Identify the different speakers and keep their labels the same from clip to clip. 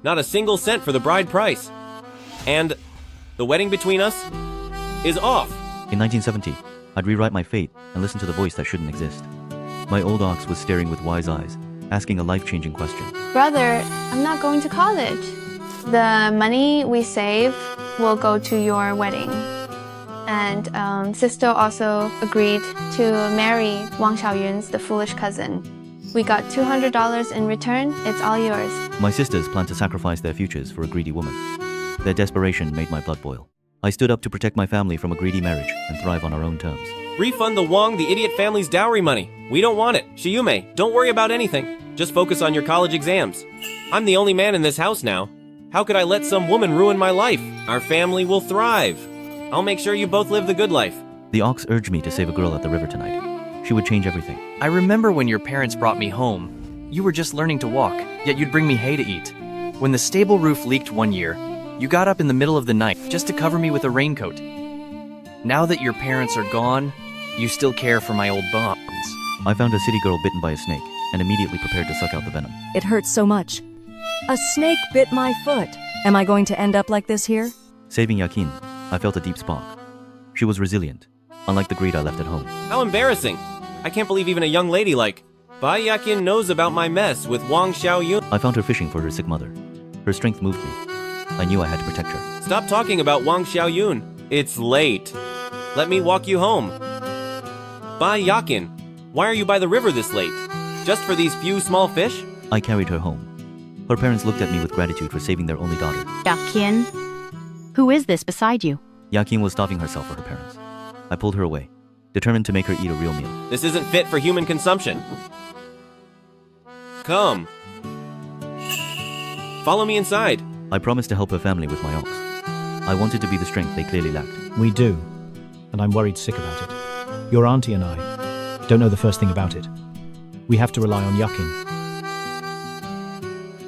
Speaker 1: Not a single cent for the bride price. And the wedding between us is off.
Speaker 2: In 1970, I'd rewrite my fate and listen to the voice that shouldn't exist. My old ox was staring with wise eyes, asking a life-changing question.
Speaker 3: Brother, I'm not going to college. The money we save will go to your wedding. And sister also agreed to marry Wang Xiaoyun's the foolish cousin. We got $200 in return. It's all yours.
Speaker 2: My sisters planned to sacrifice their futures for a greedy woman. Their desperation made my blood boil. I stood up to protect my family from a greedy marriage and thrive on our own terms.
Speaker 1: Refund the Wang, the idiot family's dowry money. We don't want it. Shiyume, don't worry about anything. Just focus on your college exams. I'm the only man in this house now. How could I let some woman ruin my life? Our family will thrive. I'll make sure you both live the good life.
Speaker 2: The ox urged me to save a girl at the river tonight. She would change everything.
Speaker 4: I remember when your parents brought me home. You were just learning to walk, yet you'd bring me hay to eat. When the stable roof leaked one year, you got up in the middle of the night just to cover me with a raincoat. Now that your parents are gone, you still care for my old bonds.
Speaker 2: I found a city girl bitten by a snake and immediately prepared to suck out the venom.
Speaker 5: It hurts so much. A snake bit my foot. Am I going to end up like this here?
Speaker 2: Saving Yaqin, I felt a deep spark. She was resilient, unlike the greed I left at home.
Speaker 1: How embarrassing. I can't believe even a young lady like Bai Yaqin knows about my mess with Wang Xiaoyun.
Speaker 2: I found her fishing for her sick mother. Her strength moved me. I knew I had to protect her.
Speaker 1: Stop talking about Wang Xiaoyun. It's late. Let me walk you home. Bai Yaqin, why are you by the river this late? Just for these few small fish?
Speaker 2: I carried her home. Her parents looked at me with gratitude for saving their only daughter.
Speaker 6: Yaqin, who is this beside you?
Speaker 2: Yaqin was starving herself for her parents. I pulled her away, determined to make her eat a real meal.
Speaker 1: This isn't fit for human consumption. Come. Follow me inside.
Speaker 2: I promised to help her family with my ox. I wanted to be the strength they clearly lacked.
Speaker 7: We do, and I'm worried sick about it. Your auntie and I don't know the first thing about it. We have to rely on Yaqin.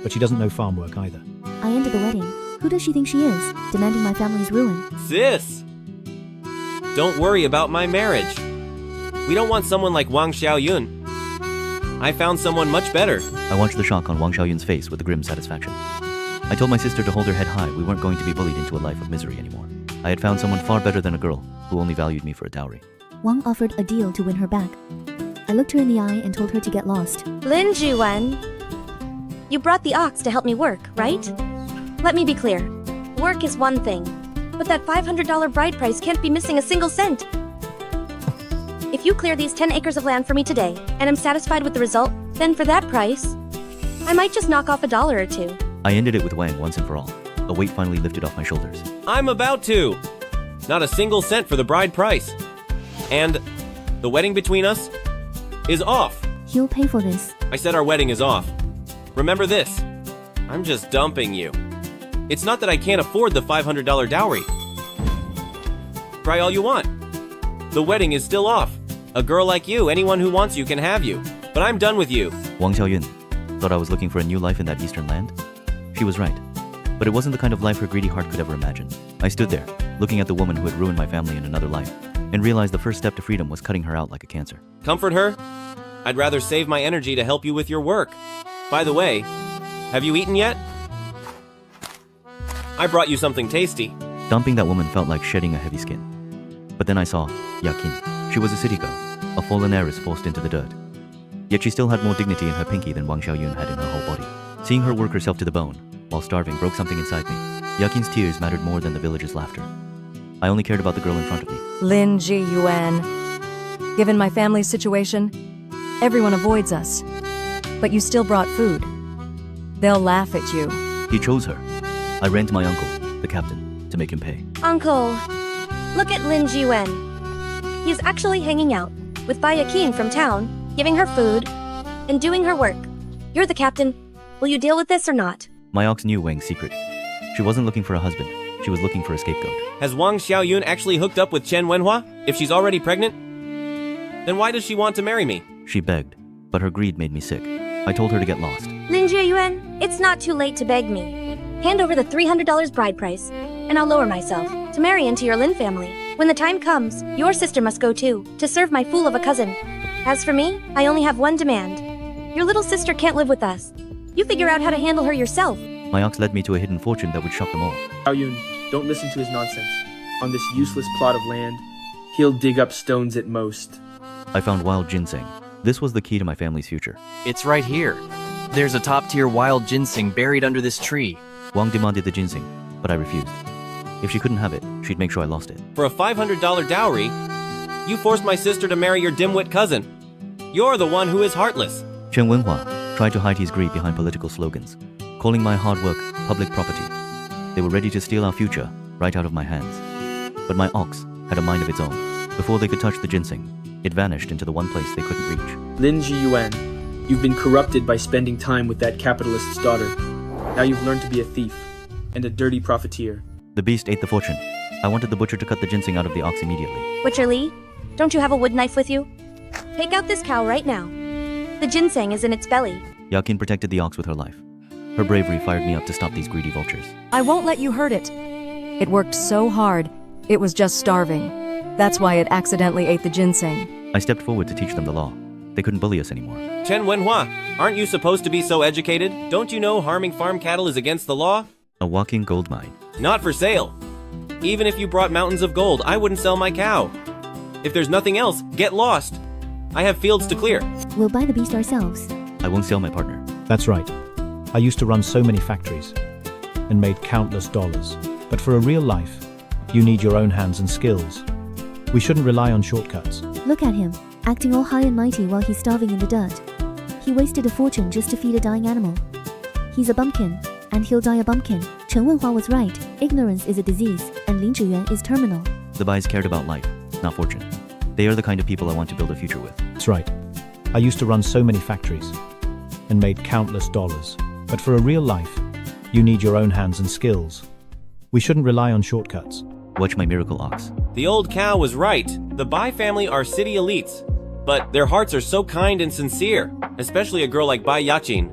Speaker 7: But she doesn't know farm work either.
Speaker 8: I ended the wedding. Who does she think she is, demanding my family's ruin?
Speaker 1: Sis! Don't worry about my marriage. We don't want someone like Wang Xiaoyun. I found someone much better.
Speaker 2: I watched the shock on Wang Xiaoyun's face with a grim satisfaction. I told my sister to hold her head high. We weren't going to be bullied into a life of misery anymore. I had found someone far better than a girl who only valued me for a dowry.
Speaker 8: Wang offered a deal to win her back. I looked her in the eye and told her to get lost.
Speaker 9: Lin Zhiyuan, you brought the ox to help me work, right? Let me be clear. Work is one thing, but that $500 bride price can't be missing a single cent. If you clear these 10 acres of land for me today, and I'm satisfied with the result, then for that price, I might just knock off $1 or $2.
Speaker 2: I ended it with Wang once and for all. A weight finally lifted off my shoulders.
Speaker 1: I'm about to. Not a single cent for the bride price. And the wedding between us is off.
Speaker 8: He'll pay for this.
Speaker 1: I said our wedding is off. Remember this. I'm just dumping you. It's not that I can't afford the $500 dowry. Cry all you want. The wedding is still off. A girl like you, anyone who wants you can have you. But I'm done with you.
Speaker 2: Wang Xiaoyun thought I was looking for a new life in that eastern land. She was right. But it wasn't the kind of life her greedy heart could ever imagine. I stood there, looking at the woman who had ruined my family in another life, and realized the first step to freedom was cutting her out like a cancer.
Speaker 1: Comfort her? I'd rather save my energy to help you with your work. By the way, have you eaten yet? I brought you something tasty.
Speaker 2: Dumping that woman felt like shedding a heavy skin. But then I saw Yaqin. She was a city girl, a fallen heiress forced into the dirt. Yet she still had more dignity in her pinky than Wang Xiaoyun had in her whole body. Seeing her work herself to the bone, while starving, broke something inside me. Yaqin's tears mattered more than the villagers' laughter. I only cared about the girl in front of me.
Speaker 5: Lin Zhiyuan. Given my family's situation, everyone avoids us. But you still brought food. They'll laugh at you.
Speaker 2: He chose her. I ran to my uncle, the captain, to make him pay.
Speaker 9: Uncle, look at Lin Zhiyuan. He's actually hanging out with Bai Yaqin from town, giving her food and doing her work. You're the captain. Will you deal with this or not?
Speaker 2: My ox knew Wang's secret. She wasn't looking for a husband. She was looking for a scapegoat.
Speaker 1: Has Wang Xiaoyun actually hooked up with Chen Wenhua? If she's already pregnant? Then why does she want to marry me?
Speaker 2: She begged, but her greed made me sick. I told her to get lost.
Speaker 9: Lin Zhiyuan, it's not too late to beg me. Hand over the $300 bride price, and I'll lower myself to marry into your Lin family. When the time comes, your sister must go too, to serve my fool of a cousin. As for me, I only have one demand. Your little sister can't live with us. You figure out how to handle her yourself.
Speaker 2: My ox led me to a hidden fortune that would shock them all.
Speaker 10: Xiaoyun, don't listen to his nonsense. On this useless plot of land, he'll dig up stones at most.
Speaker 2: I found wild ginseng. This was the key to my family's future.
Speaker 4: It's right here. There's a top-tier wild ginseng buried under this tree.
Speaker 2: Wang demanded the ginseng, but I refused. If she couldn't have it, she'd make sure I lost it.
Speaker 1: For a $500 dowry, you forced my sister to marry your dimwit cousin. You're the one who is heartless.
Speaker 2: Chen Wenhua tried to hide his greed behind political slogans, calling my hard work public property. They were ready to steal our future right out of my hands. But my ox had a mind of its own. Before they could touch the ginseng, it vanished into the one place they couldn't reach.
Speaker 10: Lin Zhiyuan, you've been corrupted by spending time with that capitalist's daughter. Now you've learned to be a thief and a dirty profiteer.
Speaker 2: The beast ate the fortune. I wanted the butcher to cut the ginseng out of the ox immediately.
Speaker 9: Butcher Lee, don't you have a wood knife with you? Take out this cow right now. The ginseng is in its belly.
Speaker 2: Yaqin protected the ox with her life. Her bravery fired me up to stop these greedy vultures.
Speaker 5: I won't let you hurt it. It worked so hard, it was just starving. That's why it accidentally ate the ginseng.
Speaker 2: I stepped forward to teach them the law. They couldn't bully us anymore.
Speaker 1: Chen Wenhua, aren't you supposed to be so educated? Don't you know harming farm cattle is against the law?
Speaker 2: A walking gold mine.
Speaker 1: Not for sale. Even if you brought mountains of gold, I wouldn't sell my cow. If there's nothing else, get lost. I have fields to clear.
Speaker 8: We'll buy the beast ourselves.
Speaker 2: I won't sell my partner.
Speaker 7: That's right. I used to run so many factories and made countless dollars. But for a real life, you need your own hands and skills. We shouldn't rely on shortcuts.
Speaker 8: Look at him, acting all high and mighty while he's starving in the dirt. He wasted a fortune just to feed a dying animal. He's a bumpkin, and he'll die a bumpkin. Chen Wenhua was right. Ignorance is a disease, and Lin Zhiyuan is terminal.
Speaker 2: The Bais cared about life, not fortune. They are the kind of people I want to build a future with.
Speaker 7: That's right. I used to run so many factories and made countless dollars. But for a real life, you need your own hands and skills. We shouldn't rely on shortcuts.
Speaker 2: Watch my miracle ox.
Speaker 1: The old cow was right. The Bai family are city elites. But their hearts are so kind and sincere, especially a girl like Bai Yaqin.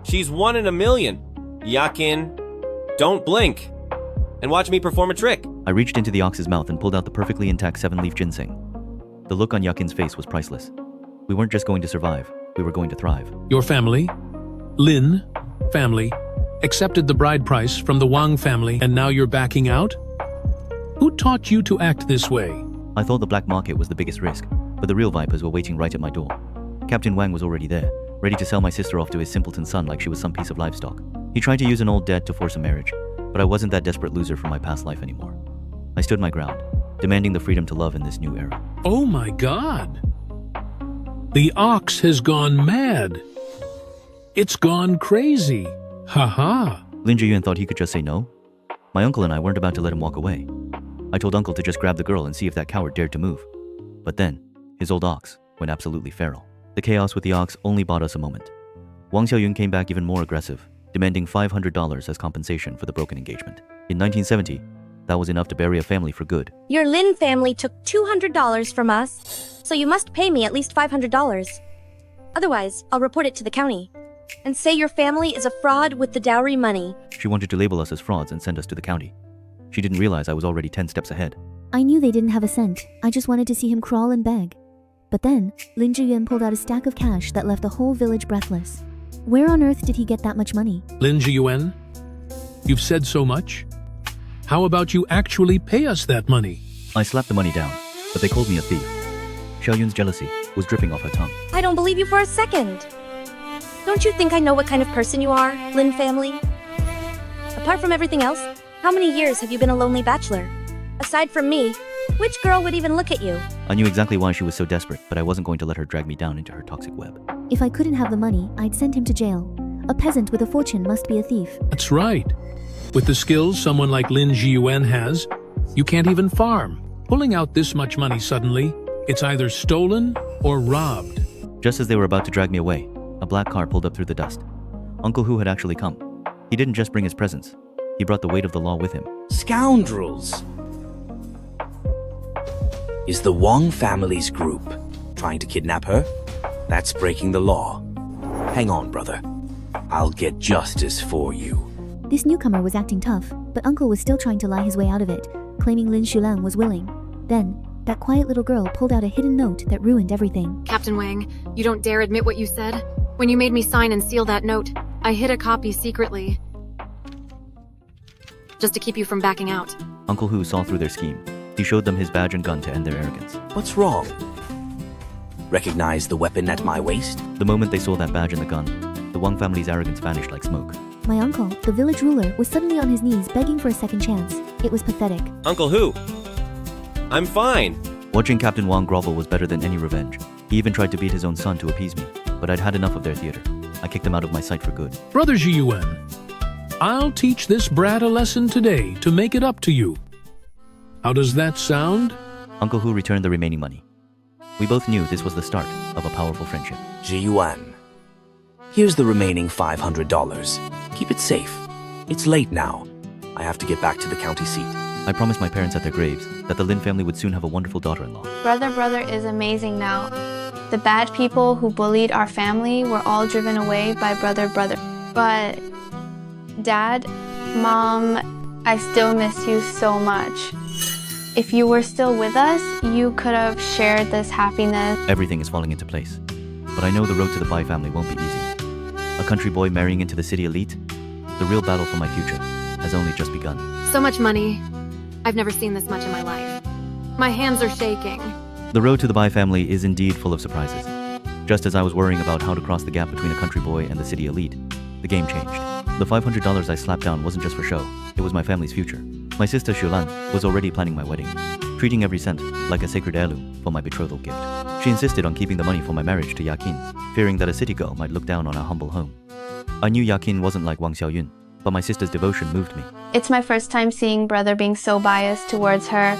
Speaker 1: She's 1 in a million. Yaqin, don't blink. And watch me perform a trick.
Speaker 2: I reached into the ox's mouth and pulled out the perfectly intact 7-leaf ginseng. The look on Yaqin's face was priceless. We weren't just going to survive, we were going to thrive.
Speaker 11: Your family, Lin family, accepted the bride price from the Wang family and now you're backing out? Who taught you to act this way?
Speaker 2: I thought the black market was the biggest risk, but the real vipers were waiting right at my door. Captain Wang was already there, ready to sell my sister off to his simpleton son like she was some piece of livestock. He tried to use an old debt to force a marriage, but I wasn't that desperate loser from my past life anymore. I stood my ground, demanding the freedom to love in this new era.
Speaker 11: Oh my God! The ox has gone mad. It's gone crazy. Ha-ha.
Speaker 2: Lin Zhiyuan thought he could just say no. My uncle and I weren't about to let him walk away. I told Uncle to just grab the girl and see if that coward dared to move. But then, his old ox went absolutely feral. The chaos with the ox only bought us a moment. Wang Xiaoyun came back even more aggressive, demanding $500 as compensation for the broken engagement. In 1970, that was enough to bury a family for good.
Speaker 9: Your Lin family took $200 from us, so you must pay me at least $500. Otherwise, I'll report it to the county and say your family is a fraud with the dowry money.
Speaker 2: She wanted to label us as frauds and send us to the county. She didn't realize I was already 10 steps ahead.
Speaker 8: I knew they didn't have a cent. I just wanted to see him crawl and beg. But then, Lin Zhiyuan pulled out a stack of cash that left the whole village breathless. Where on earth did he get that much money?
Speaker 11: Lin Zhiyuan, you've said so much. How about you actually pay us that money?
Speaker 2: I slapped the money down, but they called me a thief. Xiaoyun's jealousy was dripping off her tongue.
Speaker 9: I don't believe you for a second. Don't you think I know what kind of person you are, Lin family? Apart from everything else, how many years have you been a lonely bachelor? Aside from me, which girl would even look at you?
Speaker 2: I knew exactly why she was so desperate, but I wasn't going to let her drag me down into her toxic web.
Speaker 8: If I couldn't have the money, I'd send him to jail. A peasant with a fortune must be a thief.
Speaker 11: That's right. With the skills someone like Lin Zhiyuan has, you can't even farm. Pulling out this much money suddenly, it's either stolen or robbed.
Speaker 2: Just as they were about to drag me away, a black car pulled up through the dust. Uncle Hu had actually come. He didn't just bring his presents. He brought the weight of the law with him.
Speaker 12: Scoundrels! Is the Wang family's group trying to kidnap her? That's breaking the law. Hang on, brother. I'll get justice for you.
Speaker 8: This newcomer was acting tough, but Uncle was still trying to lie his way out of it, claiming Lin Zhiyuan was willing. Then, that quiet little girl pulled out a hidden note that ruined everything.
Speaker 13: Captain Wang, you don't dare admit what you said? When you made me sign and seal that note, I hid a copy secretly. just to keep you from backing out.
Speaker 2: Uncle Hu saw through their scheme. He showed them his badge and gun to end their arrogance.
Speaker 12: What's wrong? Recognize the weapon at my waist?
Speaker 2: The moment they saw that badge and the gun, the Wang family's arrogance vanished like smoke.
Speaker 8: My uncle, the village ruler, was suddenly on his knees begging for a second chance. It was pathetic.
Speaker 1: Uncle Hu, I'm fine.
Speaker 2: Watching Captain Wang grovel was better than any revenge. He even tried to beat his own son to appease me, but I'd had enough of their theater. I kicked them out of my sight for good.
Speaker 11: Brother Zhiyuan, I'll teach this brat a lesson today to make it up to you. How does that sound?
Speaker 2: Uncle Hu returned the remaining money. We both knew this was the start of a powerful friendship.
Speaker 12: Zhiyuan, here's the remaining $500. Keep it safe. It's late now. I have to get back to the county seat.
Speaker 2: I promised my parents at their graves that the Lin family would soon have a wonderful daughter-in-law.
Speaker 3: Brother is amazing now. The bad people who bullied our family were all driven away by brother. But Dad, Mom, I still miss you so much. If you were still with us, you could have shared this happiness.
Speaker 2: Everything is falling into place. But I know the road to the Bai family won't be easy. A country boy marrying into the city elite? The real battle for my future has only just begun.
Speaker 13: So much money. I've never seen this much in my life. My hands are shaking.
Speaker 2: The road to the Bai family is indeed full of surprises. Just as I was worrying about how to cross the gap between a country boy and the city elite, the game changed. The $500 I slapped down wasn't just for show, it was my family's future. My sister Shulan was already planning my wedding, treating every cent like a sacred heirloom for my betrothal gift. She insisted on keeping the money for my marriage to Yaqin, fearing that a city girl might look down on our humble home. I knew Yaqin wasn't like Wang Xiaoyun, but my sister's devotion moved me.
Speaker 3: It's my first time seeing brother being so biased towards her.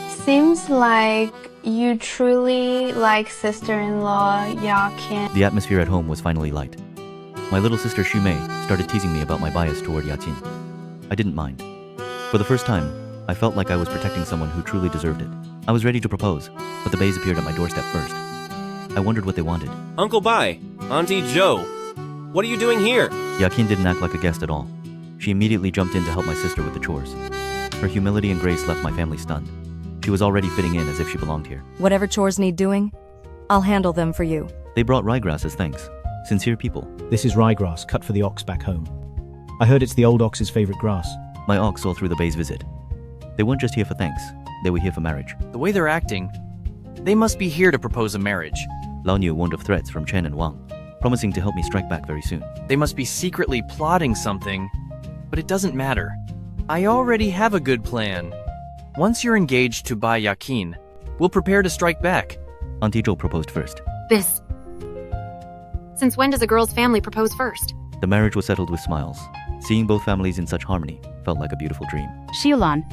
Speaker 3: Seems like you truly like sister-in-law Yaqin.
Speaker 2: The atmosphere at home was finally light. My little sister Shumei started teasing me about my bias toward Yaqin. I didn't mind. For the first time, I felt like I was protecting someone who truly deserved it. I was ready to propose, but the Bays appeared at my doorstep first. I wondered what they wanted.
Speaker 1: Uncle Bai, Auntie Joe, what are you doing here?
Speaker 2: Yaqin didn't act like a guest at all. She immediately jumped in to help my sister with the chores. Her humility and grace left my family stunned. She was already fitting in as if she belonged here.
Speaker 5: Whatever chores need doing, I'll handle them for you.
Speaker 2: They brought ryegrass as thanks. Sincere people.
Speaker 7: This is ryegrass cut for the ox back home. I heard it's the old ox's favorite grass.
Speaker 2: My ox saw through the Bay's visit. They weren't just here for thanks, they were here for marriage.
Speaker 4: The way they're acting, they must be here to propose a marriage.
Speaker 2: Lao Niu warned of threats from Chen and Wang, promising to help me strike back very soon.
Speaker 4: They must be secretly plotting something, but it doesn't matter. I already have a good plan. Once you're engaged to Bai Yaqin, we'll prepare to strike back.
Speaker 2: Auntie Zhou proposed first.
Speaker 13: Since when does a girl's family propose first?
Speaker 2: The marriage was settled with smiles. Seeing both families in such harmony felt like a beautiful dream.
Speaker 6: Xiulan,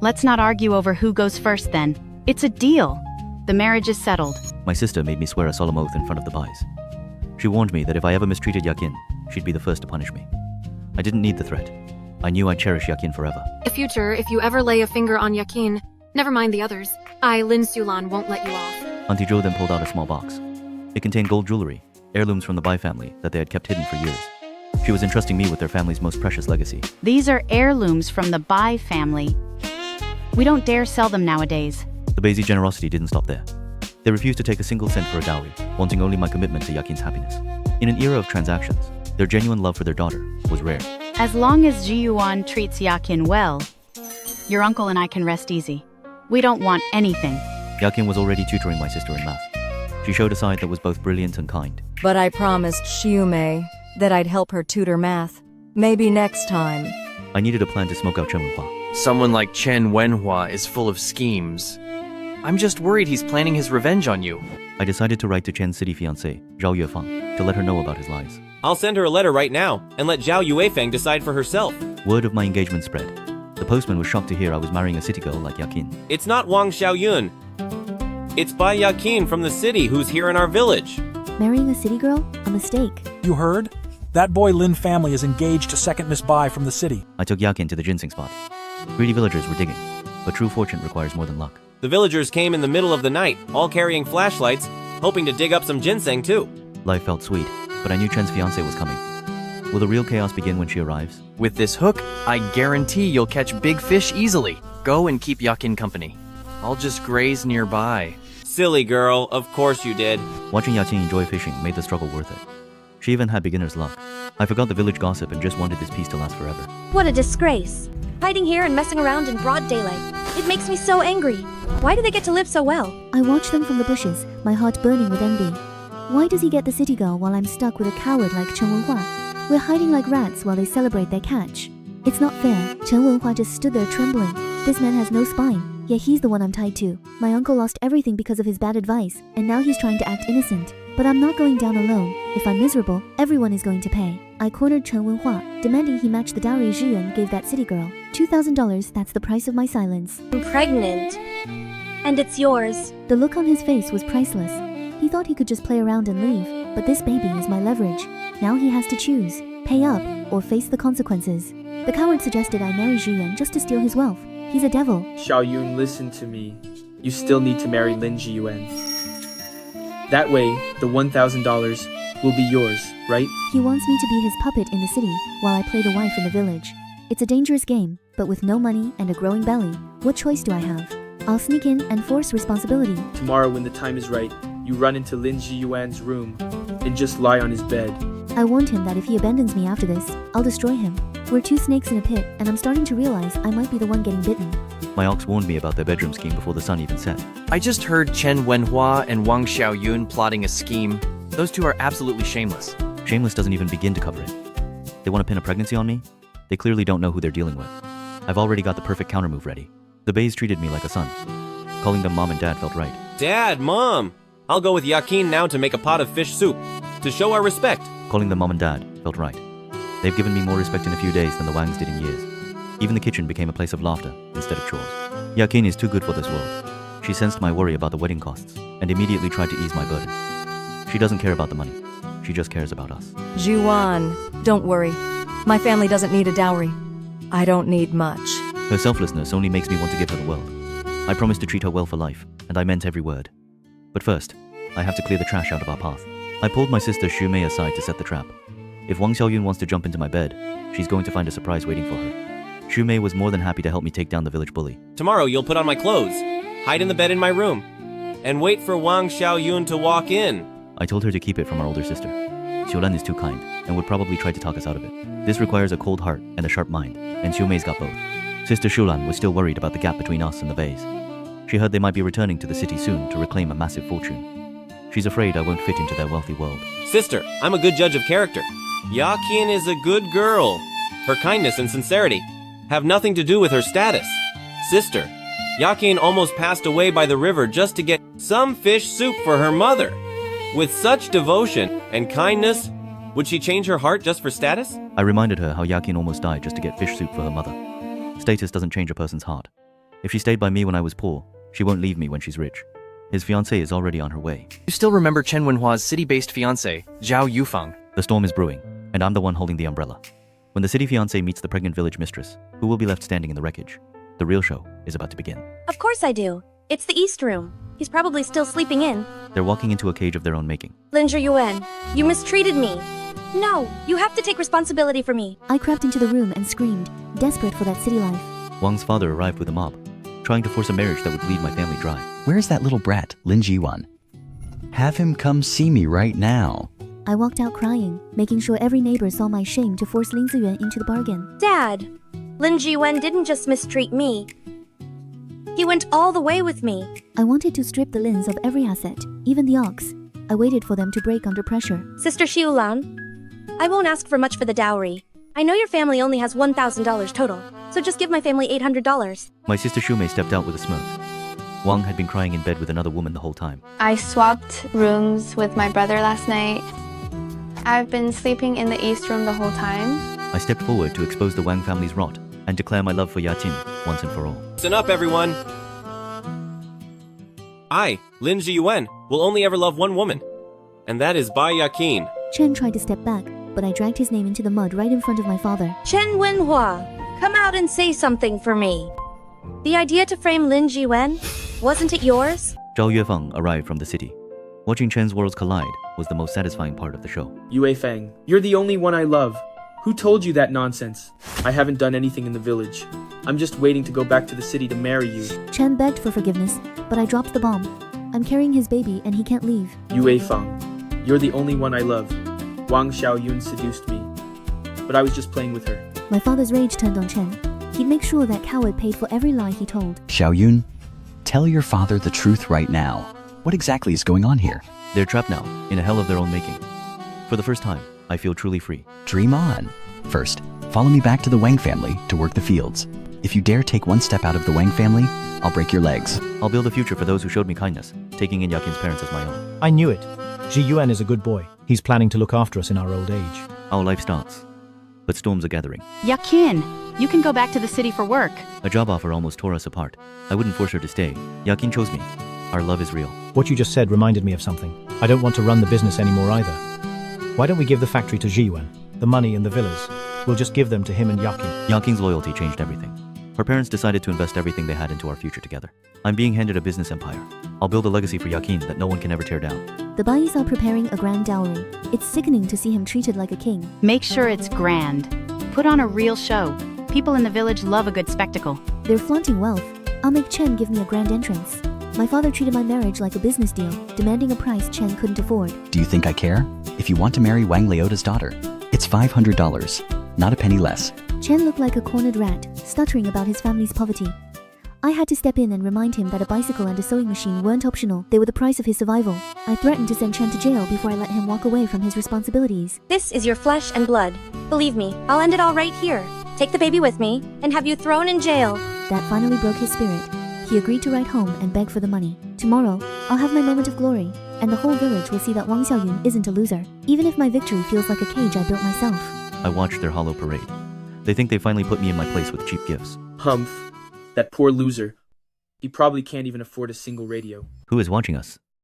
Speaker 6: let's not argue over who goes first then. It's a deal. The marriage is settled.
Speaker 2: My sister made me swear a solemn oath in front of the Bais. She warned me that if I ever mistreated Yaqin, she'd be the first to punish me. I didn't need the threat. I knew I'd cherish Yaqin forever.
Speaker 13: In the future, if you ever lay a finger on Yaqin, never mind the others. I, Lin Zhiyuan, won't let you off.
Speaker 2: Auntie Zhou then pulled out a small box. It contained gold jewelry, heirlooms from the Bai family that they had kept hidden for years. She was entrusting me with their family's most precious legacy.
Speaker 6: These are heirlooms from the Bai family. We don't dare sell them nowadays.
Speaker 2: The Baisi generosity didn't stop there. They refused to take a single cent for a dowry, wanting only my commitment to Yaqin's happiness. In an era of transactions, their genuine love for their daughter was rare.
Speaker 6: As long as Zhiyuan treats Yaqin well, your uncle and I can rest easy. We don't want anything.
Speaker 2: Yaqin was already tutoring my sister in math. She showed a side that was both brilliant and kind.
Speaker 5: But I promised Shumei that I'd help her tutor math. Maybe next time.
Speaker 2: I needed a plan to smoke out Chen Wenhua.
Speaker 4: Someone like Chen Wenhua is full of schemes. I'm just worried he's planning his revenge on you.
Speaker 2: I decided to write to Chen's city fiancée, Zhao Yuefang, to let her know about his lies.
Speaker 1: I'll send her a letter right now and let Zhao Yuefang decide for herself.
Speaker 2: Word of my engagement spread. The postman was shocked to hear I was marrying a city girl like Yaqin.
Speaker 1: It's not Wang Xiaoyun. It's Bai Yaqin from the city who's here in our village.
Speaker 8: Marrying a city girl? A mistake.
Speaker 14: You heard? That boy Lin family is engaged to second Miss Bai from the city.
Speaker 2: I took Yaqin to the ginseng spot. Greedy villagers were digging, but true fortune requires more than luck.
Speaker 1: The villagers came in the middle of the night, all carrying flashlights, hoping to dig up some ginseng too.
Speaker 2: Life felt sweet, but I knew Chen's fiancée was coming. Will the real chaos begin when she arrives?
Speaker 4: With this hook, I guarantee you'll catch big fish easily. Go and keep Yaqin company. I'll just graze nearby.
Speaker 1: Silly girl, of course you did.
Speaker 2: Watching Yaqin enjoy fishing made the struggle worth it. She even had beginner's luck. I forgot the village gossip and just wanted this peace to last forever.
Speaker 9: What a disgrace. hiding here and messing around in broad daylight. It makes me so angry. Why do they get to live so well?
Speaker 8: I watch them from the bushes, my heart burning with envy. Why does he get the city girl while I'm stuck with a coward like Chen Wenhua? We're hiding like rats while they celebrate their catch. It's not fair. Chen Wenhua just stood there trembling. This man has no spine, yet he's the one I'm tied to. My uncle lost everything because of his bad advice, and now he's trying to act innocent. But I'm not going down alone. If I'm miserable, everyone is going to pay. I cornered Chen Wenhua, demanding he match the dowry Zhiyuan gave that city girl. $2,000, that's the price of my silence.
Speaker 9: I'm pregnant. And it's yours.
Speaker 8: The look on his face was priceless. He thought he could just play around and leave, but this baby is my leverage. Now he has to choose, pay up, or face the consequences. The coward suggested I marry Zhiyuan just to steal his wealth. He's a devil.
Speaker 10: Xiaoyun, listen to me. You still need to marry Lin Zhiyuan. That way, the $1,000 will be yours, right?
Speaker 8: He wants me to be his puppet in the city, while I play the wife in the village. It's a dangerous game, but with no money and a growing belly, what choice do I have? I'll sneak in and force responsibility.
Speaker 10: Tomorrow when the time is right, you run into Lin Zhiyuan's room and just lie on his bed.
Speaker 8: I warned him that if he abandons me after this, I'll destroy him. We're two snakes in a pit, and I'm starting to realize I might be the one getting bitten.
Speaker 2: My ox warned me about their bedroom scheme before the sun even set.
Speaker 4: I just heard Chen Wenhua and Wang Xiaoyun plotting a scheme. Those two are absolutely shameless.
Speaker 2: Shameless doesn't even begin to cover it. They want to pin a pregnancy on me? They clearly don't know who they're dealing with. I've already got the perfect countermove ready. The Bays treated me like a son. Calling them mom and dad felt right.
Speaker 1: Dad, Mom! I'll go with Yaqin now to make a pot of fish soup, to show our respect.
Speaker 2: Calling them mom and dad felt right. They've given me more respect in a few days than the Wangs did in years. Even the kitchen became a place of laughter instead of chores. Yaqin is too good for this world. She sensed my worry about the wedding costs and immediately tried to ease my burden. She doesn't care about the money. She just cares about us.
Speaker 5: Zhiyuan, don't worry. My family doesn't need a dowry. I don't need much.
Speaker 2: Her selflessness only makes me want to give her the world. I promised to treat her well for life, and I meant every word. But first, I have to clear the trash out of our path. I pulled my sister Xu Mei aside to set the trap. If Wang Xiaoyun wants to jump into my bed, she's going to find a surprise waiting for her. Xu Mei was more than happy to help me take down the village bully.
Speaker 1: Tomorrow you'll put on my clothes, hide in the bed in my room, and wait for Wang Xiaoyun to walk in.
Speaker 2: I told her to keep it from our older sister. Xiulan is too kind, and would probably try to talk us out of it. This requires a cold heart and a sharp mind, and Xu Mei's got both. Sister Xiulan was still worried about the gap between us and the Bays. She heard they might be returning to the city soon to reclaim a massive fortune. She's afraid I won't fit into their wealthy world.
Speaker 1: Sister, I'm a good judge of character. Yaqin is a good girl. Her kindness and sincerity have nothing to do with her status. Sister, Yaqin almost passed away by the river just to get some fish soup for her mother. With such devotion and kindness, would she change her heart just for status?
Speaker 2: I reminded her how Yaqin almost died just to get fish soup for her mother. Status doesn't change a person's heart. If she stayed by me when I was poor, she won't leave me when she's rich. His fiancée is already on her way.
Speaker 4: You still remember Chen Wenhua's city-based fiancée, Zhao Yufang.
Speaker 2: The storm is brewing, and I'm the one holding the umbrella. When the city fiancé meets the pregnant village mistress, who will be left standing in the wreckage, the real show is about to begin.
Speaker 9: Of course I do. It's the East Room. He's probably still sleeping in.
Speaker 2: They're walking into a cage of their own making.
Speaker 9: Lin Zhiyuan, you mistreated me. No, you have to take responsibility for me.
Speaker 8: I crept into the room and screamed, desperate for that city life.
Speaker 2: Wang's father arrived with a mob, trying to force a marriage that would bleed my family dry.
Speaker 15: Where's that little brat, Lin Zhiyuan? Have him come see me right now.
Speaker 8: I walked out crying, making sure every neighbor saw my shame to force Lin Zhiyuan into the bargain.
Speaker 9: Dad, Lin Zhiyuan didn't just mistreat me. He went all the way with me.
Speaker 8: I wanted to strip the Lins of every asset, even the ox. I waited for them to break under pressure.
Speaker 9: Sister Xiulan, I won't ask for much for the dowry. I know your family only has $1,000 total, so just give my family $800.
Speaker 2: My sister Xu Mei stepped out with a smirk. Wang had been crying in bed with another woman the whole time.
Speaker 3: I swapped rooms with my brother last night. I've been sleeping in the East Room the whole time.
Speaker 2: I stepped forward to expose the Wang family's rot and declare my love for Yaqin once and for all.
Speaker 1: Listen up, everyone. I, Lin Zhiyuan, will only ever love one woman, and that is Bai Yaqin.
Speaker 8: Chen tried to step back, but I dragged his name into the mud right in front of my father.
Speaker 9: Chen Wenhua, come out and say something for me. The idea to frame Lin Zhiyuan, wasn't it yours?
Speaker 2: Zhao Yuefeng arrived from the city. Watching Chen's worlds collide was the most satisfying part of the show.
Speaker 10: Yue Feng, you're the only one I love. Who told you that nonsense? I haven't done anything in the village. I'm just waiting to go back to the city to marry you.
Speaker 8: Chen begged for forgiveness, but I dropped the bomb. I'm carrying his baby and he can't leave.
Speaker 10: Yue Feng, you're the only one I love. Wang Xiaoyun seduced me, but I was just playing with her.
Speaker 8: My father's rage turned on Chen. He'd make sure that coward paid for every lie he told.
Speaker 15: Xiaoyun, tell your father the truth right now. What exactly is going on here?
Speaker 2: They're trapped now, in a hell of their own making. For the first time, I feel truly free.
Speaker 15: Dream on. First, follow me back to the Wang family to work the fields. If you dare take one step out of the Wang family, I'll break your legs.
Speaker 2: I'll build a future for those who showed me kindness, taking in Yakin's parents as my own.
Speaker 7: I knew it. Zhiyuan is a good boy. He's planning to look after us in our old age.
Speaker 2: Our life starts, but storms are gathering.
Speaker 6: Yaqin, you can go back to the city for work.
Speaker 2: A job offer almost tore us apart. I wouldn't force her to stay. Yaqin chose me. Our love is real.
Speaker 7: What you just said reminded me of something. I don't want to run the business anymore either. Why don't we give the factory to Zhiyuan? The money and the villas. We'll just give them to him and Yaqin.
Speaker 2: Yakin's loyalty changed everything. Her parents decided to invest everything they had into our future together. I'm being handed a business empire. I'll build a legacy for Yaqin that no one can ever tear down.
Speaker 8: The Bais are preparing a grand dowry. It's sickening to see him treated like a king.
Speaker 6: Make sure it's grand. Put on a real show. People in the village love a good spectacle.
Speaker 8: They're flaunting wealth. I'll make Chen give me a grand entrance. My father treated my marriage like a business deal, demanding a price Chen couldn't afford.
Speaker 15: Do you think I care? If you want to marry Wang Leota's daughter, it's $500, not a penny less.
Speaker 8: Chen looked like a cornered rat, stuttering about his family's poverty. I had to step in and remind him that a bicycle and a sewing machine weren't optional. They were the price of his survival. I threatened to send Chen to jail before I let him walk away from his responsibilities.
Speaker 9: This is your flesh and blood. Believe me, I'll end it all right here. Take the baby with me, and have you thrown in jail.
Speaker 8: That finally broke his spirit. He agreed to write home and beg for the money. Tomorrow, I'll have my moment of glory, and the whole village will see that Wang Xiaoyun isn't a loser, even if my victory feels like a cage I built myself.
Speaker 2: I watched their hollow parade. They think they finally put me in my place with cheap gifts.
Speaker 10: Humph. That poor loser. He probably can't even afford a single radio.
Speaker 2: Who is watching us?